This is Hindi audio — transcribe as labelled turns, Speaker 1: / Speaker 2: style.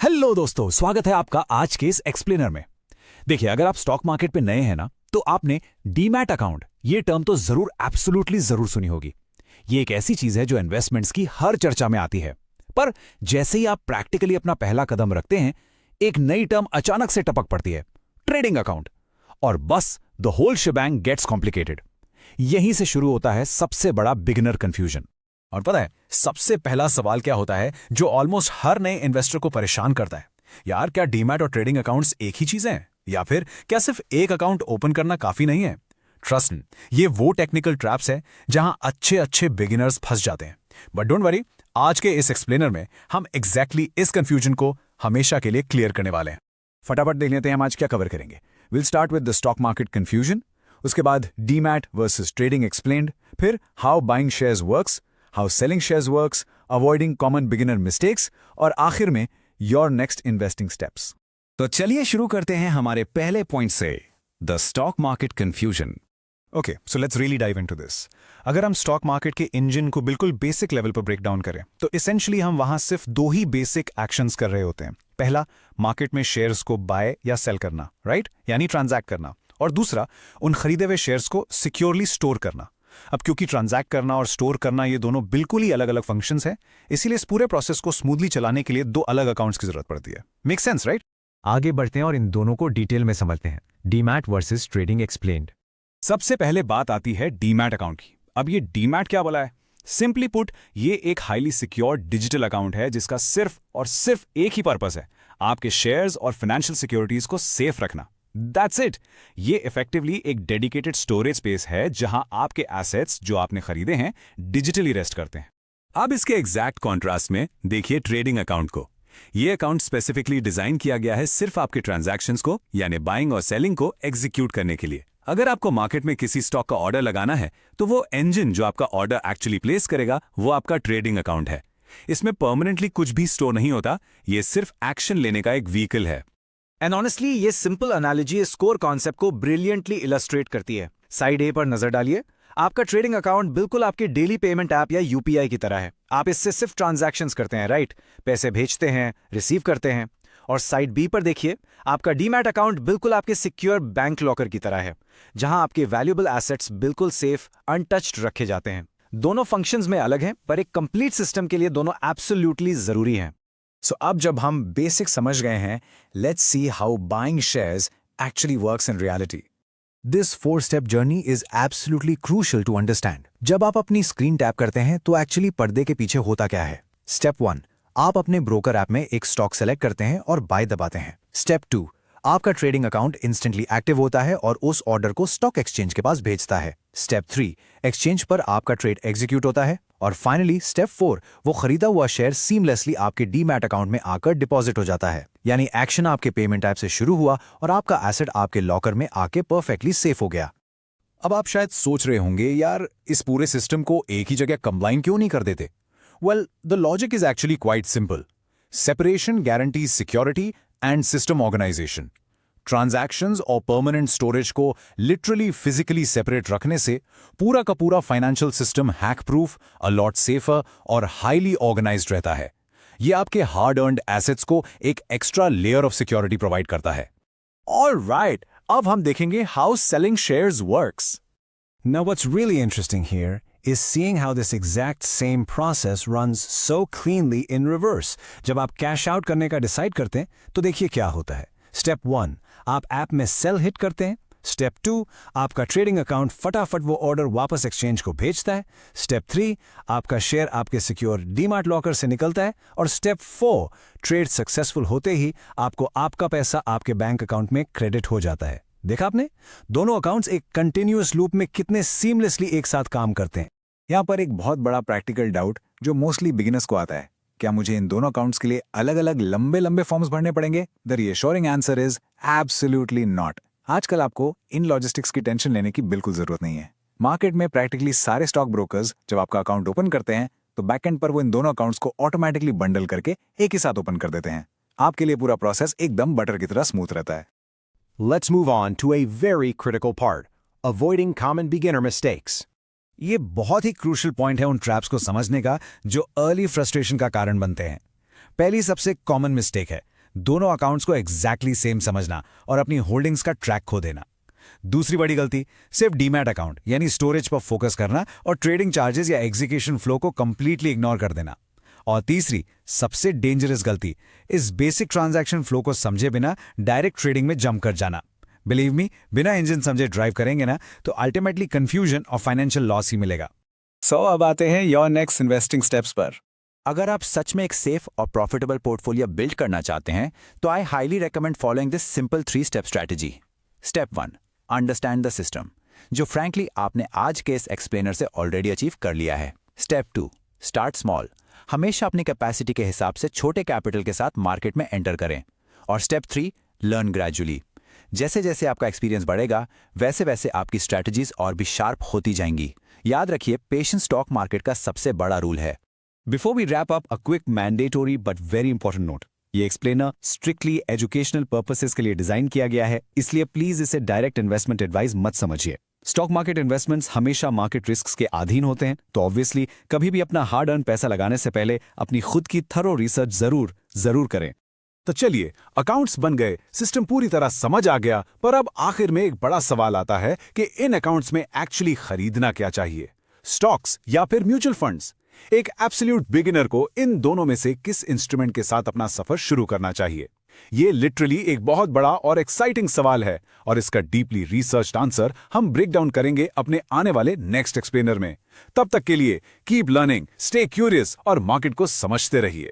Speaker 1: हेलो दोस्तों, स्वागत है आपका आज के इस एक्सप्लेनर में। देखिए, अगर आप स्टॉक मार्केट पे नए हैं ना, तो आपने डीमैट अकाउंट ये टर्म तो जरूर एब्सोल्युटली जरूर सुनी होगी। ये एक ऐसी चीज है जो इन्वेस्टमेंट्स की हर चर्चा में आती है। पर जैसे ही आप प्रैक्टिकली अपना पहला कदम रखते हैं, एक नई टर्म अचानक से टपक पड़ती है, ट्रेडिंग अकाउंट। और बस द होल शेबैंग गेट्स कॉम्प्लिकेटेड। यहीं से शुरू होता है सबसे बड़ा बिगिनर कंफ्यूजन।
Speaker 2: और पता है सबसे पहला सवाल क्या होता है जो ऑलमोस्ट हर नए इन्वेस्टर को परेशान करता है? यार, क्या डीमैट और ट्रेडिंग अकाउंट्स एक ही चीजें हैं, या फिर क्या सिर्फ एक अकाउंट ओपन करना काफी नहीं है? ट्रस्ट मी, ये वो टेक्निकल ट्रैप्स है जहां अच्छे अच्छे बिगिनर्स फंस जाते हैं। बट डोंट वरी, आज के इस एक्सप्लेनर में हम एग्जैक्टली इस कंफ्यूजन को हमेशा के लिए क्लियर करने वाले हैं। फटाफट देख लेते हैं हम आज क्या कवर करेंगे। Will start with the stock market confusion, उसके बाद डीमैट वर्सेस ट्रेडिंग एक्सप्लेन्ड, फिर how buying shares works, how selling shares works, avoiding common beginner mistakes, और आखिर में योर नेक्स्ट इन्वेस्टिंग स्टेप्स।
Speaker 3: तो चलिए शुरू करते हैं हमारे पहले पॉइंट से, the stock market confusion.
Speaker 2: Okay, so let's really dive into this. अगर हम स्टॉक मार्केट के इंजन को बिल्कुल बेसिक लेवल पर ब्रेक डाउन करें, तो एसेंशियली हम वहां सिर्फ दो ही बेसिक एक्शंस कर रहे होते हैं। पहला, मार्केट में शेयर्स को बाय या सेल करना, राइट, यानी ट्रांजैक्ट करना। और दूसरा, उन खरीदे हुए शेयर्स को सिक्योरली स्टोर करना। अब क्योंकि ट्रांजैक्ट करना और स्टोर करना ये दोनों बिल्कुल ही अलग अलग फंक्शंस हैं, इसीलिए इस पूरे प्रोसेस को स्मूथली चलाने के लिए दो अलग अकाउंट्स की जरूरत पड़ती है। Make sense, right?
Speaker 4: आगे बढ़ते हैं और इन दोनों को डिटेल में समझते हैं। Demat versus trading explained.
Speaker 1: सबसे पहले बात आती है डीमैट अकाउंट की। अब ये डीमैट क्या बोला है? सिंपली पुट, ये एक हाईली सिक्योर डिजिटल अकाउंट है जिसका सिर्फ और सिर्फ एक ही पर्पस है, आपके शेयर्स और फाइनेंशियल सिक्योरिटीज को सेफ रखना। That's it. ये इफेक्टिवली एक डेडिकेटेड स्टोरेज स्पेस है जहां आपके एसेट्स जो आपने खरीदे हैं डिजिटली रेस्ट करते हैं।
Speaker 3: अब इसके एग्जैक्ट कॉन्ट्रास्ट में देखिए ट्रेडिंग अकाउंट को। ये अकाउंट स्पेसिफिकली डिजाइन किया गया है सिर्फ आपके ट्रांजैक्शंस को, यानी बाइंग और सेलिंग को एग्जीक्यूट करने के लिए। अगर आपको मार्केट में किसी स्टॉक का ऑर्डर लगाना है, तो वो इंजन जो आपका ऑर्डर एक्चुअली प्लेस करेगा वो आपका ट्रेडिंग अकाउंट है। इसमें परमानेंटली कुछ भी स्टोर नहीं होता, ये सिर्फ एक्शन लेने का एक व्हीकल है।
Speaker 5: एंड ऑनेस्टली ये सिंपल एनालॉजी स्कोर कॉन्सेप्ट को ब्रिलियंटली इलस्ट्रेट करती है। साइड ए पर नजर डालिए। आपका ट्रेडिंग अकाउंट बिल्कुल आपके डेली पेमेंट ऐप या यूपीआई की तरह है। आप इससे सिर्फ ट्रांजैक्शंस करते हैं, राइट? पैसे भेजते हैं, रिसीव करते हैं। और साइड बी पर देखिए, आपका डीमैट अकाउंट बिल्कुल आपके सिक्योर बैंक लॉकर की तरह है, जहां आपके वैल्यूएबल एसेट्स बिल्कुल सेफ, अनटच्ड रखे जाते हैं। दोनों फंक्शंस में अलग हैं, पर एक कंप्लीट सिस्टम के लिए दोनों एब्सोल्युटली जरूरी हैं।
Speaker 2: सो अब जब हम बेसिक समझ गए हैं, let's see how buying shares actually works in reality. This 4-step journey is absolutely crucial to understand. जब आप अपनी स्क्रीन टैप करते हैं तो एक्चुअली पर्दे के पीछे होता क्या है? स्टेप 1, आप अपने ब्रोकर ऐप में एक स्टॉक सेलेक्ट करते हैं और बाय दबाते हैं। स्टेप 2, आपका ट्रेडिंग अकाउंट इंस्टेंटली एक्टिव होता है और उस ऑर्डर को स्टॉक एक्सचेंज के पास भेजता है। स्टेप 3, एक्सचेंज पर आपका ट्रेड एग्जीक्यूट होता है। और फाइनली स्टेप 4, वो खरीदा हुआ शेयर सीमलेसली आपके डीमैट अकाउंट में आकर डिपॉजिट हो जाता है। यानी एक्शन आपके पेमेंट ऐप से शुरू हुआ और आपका एसेट आपके लॉकर में आके परफेक्टली सेफ हो गया।
Speaker 1: अब आप शायद सोच रहे होंगे, यार इस पूरे सिस्टम को एक ही जगह कंबाइन क्यों नहीं कर देते? Well, the logic is actually quite simple. Separation guarantees security and system organisation. Transactions और परमानेंट स्टोरेज को लिटरली फिजिकली सेपरेट रखने से पूरा का पूरा financial system hack proof, a lot safer और हाईली ऑर्गेनाइज्ड रहता है। यह आपके हार्ड अर्न्ड एसेट्स को एक extra layer of security provide करता है।
Speaker 2: ऑलराइट, अब हम देखेंगे how selling shares works.
Speaker 6: Now what's really interesting here is seeing how this exact same process runs so cleanly in reverse. जब आप कैश आउट करने का डिसाइड करते हैं तो देखिए क्या होता है। स्टेप 1, आप ऐप में सेल हिट करते हैं। स्टेप 2, आपका ट्रेडिंग अकाउंट फटाफट वो ऑर्डर वापस एक्सचेंज को भेजता है। स्टेप 3, आपका शेयर आपके सिक्योर डीमैट लॉकर से निकलता है। और स्टेप 4, ट्रेड सक्सेसफुल होते ही आपको आपका पैसा आपके बैंक अकाउंट में क्रेडिट हो जाता है। देखा आपने? दोनों अकाउंट्स एक कंटिन्यूअस लूप में कितने सीमलेसली एक साथ काम करते हैं।
Speaker 2: यहाँ पर एक बहुत बड़ा प्रैक्टिकल डाउट जो मोस्टली बिगिनर्स को आता है, क्या मुझे इन दोनों अकाउंट्स के लिए अलग अलग लंबे लंबे फॉर्म्स भरने पड़ेंगे? The reassuring answer is absolutely not. आजकल आपको इन लॉजिस्टिक्स की टेंशन लेने की बिल्कुल जरूरत नहीं है। मार्केट में प्रैक्टिकली सारे स्टॉक ब्रोकर्स जब आपका अकाउंट ओपन करते हैं तो बैकएंड पर वो इन दोनों अकाउंट्स को ऑटोमेटिकली बंडल करके एक ही साथ ओपन कर देते हैं। आपके लिए पूरा प्रोसेस एकदम बटर की तरह स्मूथ रहता है।
Speaker 6: Let's move on to a very critical part, avoiding common beginner mistakes.
Speaker 1: ये बहुत ही क्रूशियल पॉइंट है उन ट्रैप्स को समझने का जो अर्ली फ्रस्ट्रेशन का कारण बनते हैं। पहली सबसे कॉमन मिस्टेक है,
Speaker 2: दोनों अकाउंट्स को एग्जैक्टली सेम समझना और अपनी होल्डिंग्स का ट्रैक खो देना। दूसरी बड़ी गलती, सिर्फ डीमैट अकाउंट यानी स्टोरेज पर फोकस करना और ट्रेडिंग चार्जेस या एग्जीक्यूशन फ्लो को कंप्लीटली इग्नोर कर देना। और तीसरी, सबसे डेंजरस गलती, इस बेसिक ट्रांजैक्शन फ्लो को समझे बिना डायरेक्ट ट्रेडिंग में जंप कर जाना। बिलीव मी, बिना इंजन समझे ड्राइव करेंगे ना तो अल्टीमेटली कंफ्यूजन और फाइनेंशियल लॉस ही मिलेगा।
Speaker 3: अब आते हैं योर नेक्स्ट इन्वेस्टिंग स्टेप्स पर।
Speaker 7: अगर आप सच में एक सेफ और प्रॉफिटेबल पोर्टफोलियो बिल्ड करना चाहते हैं तो I highly recommend following this simple three step strategy. Step 1, understand the system, जो फ्रैंकली आपने आज के इस एक्सप्लेनर से ऑलरेडी अचीव कर लिया है। स्टेप 2, स्टार्ट स्मॉल, हमेशा अपनी कैपेसिटी के हिसाब से छोटे कैपिटल के साथ मार्केट में एंटर करें। और स्टेप 3, लर्न ग्रेजुअली, जैसे जैसे आपका एक्सपीरियंस बढ़ेगा वैसे वैसे आपकी स्ट्रैटेजीज और भी शार्प होती जाएंगी। याद रखिए, पेशेंस स्टॉक मार्केट का सबसे बड़ा रूल है।
Speaker 3: Before we wrap up, a quick mandatory but very important note. ये एक्सप्लेनर स्ट्रिक्टली एजुकेशनल पर्पसेस के लिए डिजाइन किया गया है, इसलिए प्लीज इसे डायरेक्ट इन्वेस्टमेंट एडवाइस मत समझिए। स्टॉक मार्केट इन्वेस्टमेंट्स हमेशा मार्केट रिस्क्स के अधीन होते हैं, तो ऑब्वियसली कभी भी अपना हार्ड अर्न पैसा लगाने से पहले अपनी खुद की थरो रिसर्च जरूर करें।
Speaker 1: तो चलिए, अकाउंट्स बन गए, सिस्टम पूरी तरह समझ आ गया, पर अब आखिर में एक बड़ा सवाल आता है कि इन अकाउंट्स में एक्चुअली खरीदना क्या चाहिए, स्टॉक्स या फिर म्यूचुअल फंड्स। एक एब्सोल्यूट बिगिनर को इन दोनों में से किस इंस्ट्रूमेंट के साथ अपना सफर शुरू करना चाहिए? ये लिटरली एक बहुत बड़ा और एक्साइटिंग सवाल है और इसका डीपली रिसर्च्ड आंसर हम ब्रेक डाउन करेंगे अपने आने वाले नेक्स्ट एक्सप्लेनर में। तब तक के लिए कीप लर्निंग, स्टे क्यूरियस और मार्केट को समझते रहिए।